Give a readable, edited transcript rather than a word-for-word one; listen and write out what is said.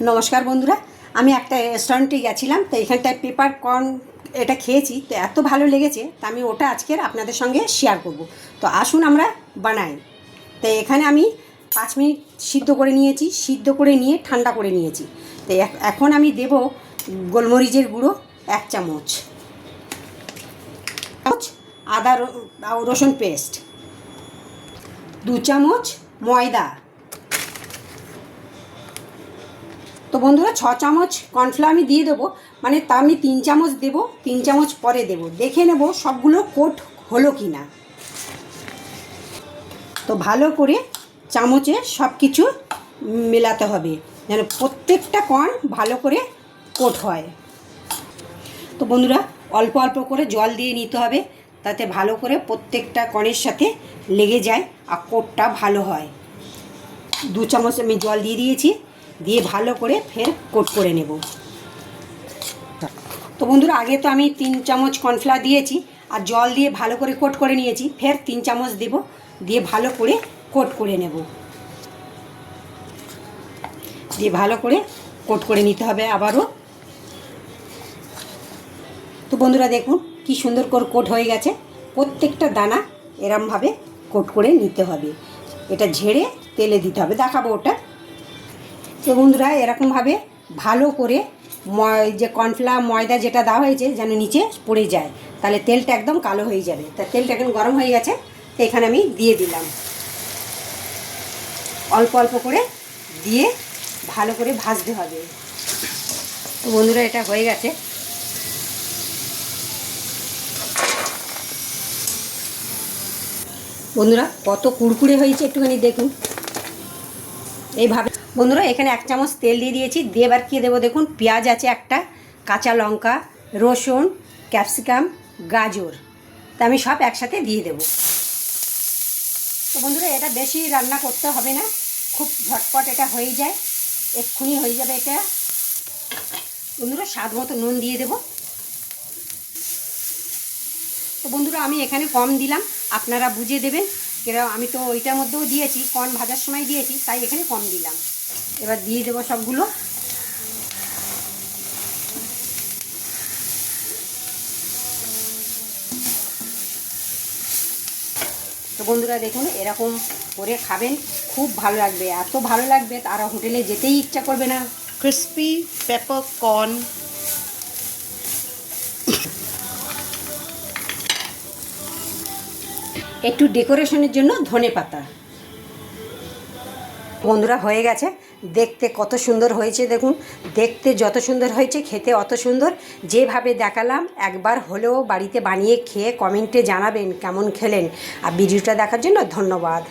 নমস্কার বন্ধুরা, আমি একটা রেস্টুরেন্টে গেছিলাম, তো এখানটায় পেপার কর্ন এটা খেয়েছি, তো এত ভালো লেগেছে, তো আমি ওটা আজকের আপনাদের সঙ্গে শেয়ার করব। তো আসুন আমরা বানাই। তো এখানে আমি 5 মিনিট সিদ্ধ করে নিয়েছি, সিদ্ধ করে নিয়ে ঠান্ডা করে নিয়েছি। তো এখন আমি দেব গোলমরিচের গুঁড়ো 1 চামচ, আদা রসুন পেস্ট 2 চামচ, ময়দা। তো বন্ধুরা 6 চামচ কর্নফ্লাওয়ার আমি দিয়ে দেবো, মানে তা আমি 3 চামচ দেবো, 3 চামচ পরে দেবো, দেখে নেব সবগুলো কোট হলো কি না। তো ভালো করে চামচে সব কিছু মেলাতে হবে, যেন প্রত্যেকটা কর্ন ভালো করে কোট হয়। তো বন্ধুরা অল্প অল্প করে জল দিয়ে নিতে হবে, তাতে ভালো করে প্রত্যেকটা কর্নের সাথে লেগে যায় আর কোটটা ভালো হয়। 2 চামচ আমি জল দিয়ে দিয়েছি, দিয়ে ভালো করে ফের কোট করে নেব। তো বন্ধুরা আগে তো আমি 3 চামচ কর্নফ্লাওয়ার দিয়েছি আর জল দিয়ে ভালো করে কোট করে নিয়েছি, ফের 3 চামচ দেব, দিয়ে ভালো করে কোট করে নেব। দিয়ে ভালো করে কোট করে নিতে হবে আবারও। তো বন্ধুরা দেখুন কি সুন্দর করে কোট হয়ে গেছে। প্রত্যেকটা দানা এরমভাবে কোট করে নিতে হবে, এটা ঝেড়ে তেলে দিতে হবে, দেখাবো ওটা। তো বন্ধুরা এরকমভাবে ভালো করে যে কর্নফ্লাওয়ার ময়দা যেটা দেওয়া হয়েছে যেন নিচে পড়ে যায়, তাহলে তেলটা একদম কালো হয়ে যাবে। তা তেলটা এখন গরম হয়ে গেছে, তো এখানে আমি দিয়ে দিলাম। অল্প অল্প করে দিয়ে ভালো করে ভাজতে হবে। তো বন্ধুরা এটা হয়ে গেছে। বন্ধুরা কত কুড়কুড়ে হয়েছে একটুখানি দেখুন এইভাবে। বন্ধুরা এখানে 1 চামচ তেল দিয়ে দিয়েছি, দিয়ে এবার কী দেবো দেখুন, পেঁয়াজ আছে একটা, কাঁচা লঙ্কা, রসুন, ক্যাপসিকাম, গাজর, তা আমি সব একসাথে দিয়ে দেব। তো বন্ধুরা এটা বেশি রান্না করতে হবে না, খুব ঝটপট এটা হয়ে যায়, এক্ষুনি হয়ে যাবে এটা। বন্ধুরা স্বাদ মতো নুন দিয়ে দেব। তো বন্ধুরা আমি এখানে কম দিলাম, আপনারা বুঝে দেবেন, এরা আমি তো ওইটার মধ্যেও দিয়েছি, কর্ন ভাজার সময় দিয়েছি, তাই এখানে কম দিলাম। এবার দিয়ে দেবো সবগুলো। তো বন্ধুরা দেখুন এরকম করে খাবেন, খুব ভালো লাগবে, এত ভালো লাগবে তারা হোটেলে যেতেই ইচ্ছা করবে না। crispy pepper corn. একটু ডেকোরেশনের জন্য ধনেপাতা। বন্ধুরা হয়ে গেছে, দেখতে কত সুন্দর হয়েছে দেখুন, দেখতে যত সুন্দর হয়েছে খেতে অত সুন্দর। যেভাবে দেখালাম একবার হলেও বাড়িতে বানিয়ে খেয়ে কমেন্টে জানাবেন কেমন খেলেন। আর ভিডিওটা দেখার জন্য ধন্যবাদ।